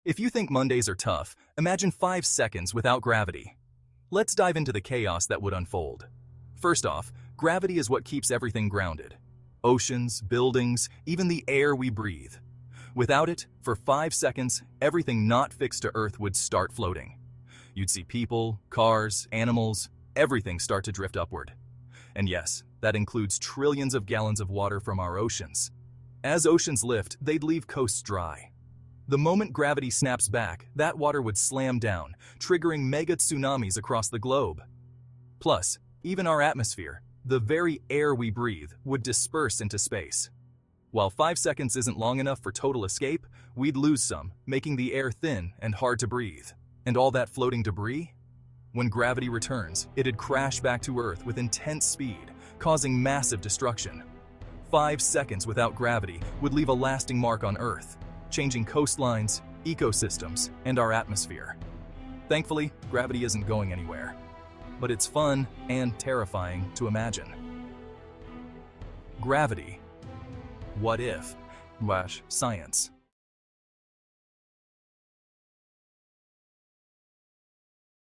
If you think Mondays are tough, imagine 5 seconds without gravity. Let's dive into the chaos that would unfold. First off, gravity is what keeps everything grounded. Oceans, buildings, even the air we breathe. Without it, for 5 seconds, everything not fixed to Earth would start floating. You'd see people, cars, animals, everything start to drift upward. And yes, that includes trillions of gallons of water from our oceans. As oceans lift, they'd leave coasts dry. The moment gravity snaps back, that water would slam down, triggering mega tsunamis across the globe. Plus, even our atmosphere, the very air we breathe, would disperse into space. While 5 seconds isn't long enough for total escape, we'd lose some, making the air thin and hard to breathe. And all that floating debris? When gravity returns, it'd crash back to Earth with intense speed, causing massive destruction. 5 seconds without gravity would leave a lasting mark on Earth, changing coastlines, ecosystems, and our atmosphere. Thankfully, gravity isn't going anywhere. But it's fun and terrifying to imagine. Gravity. What if? Science.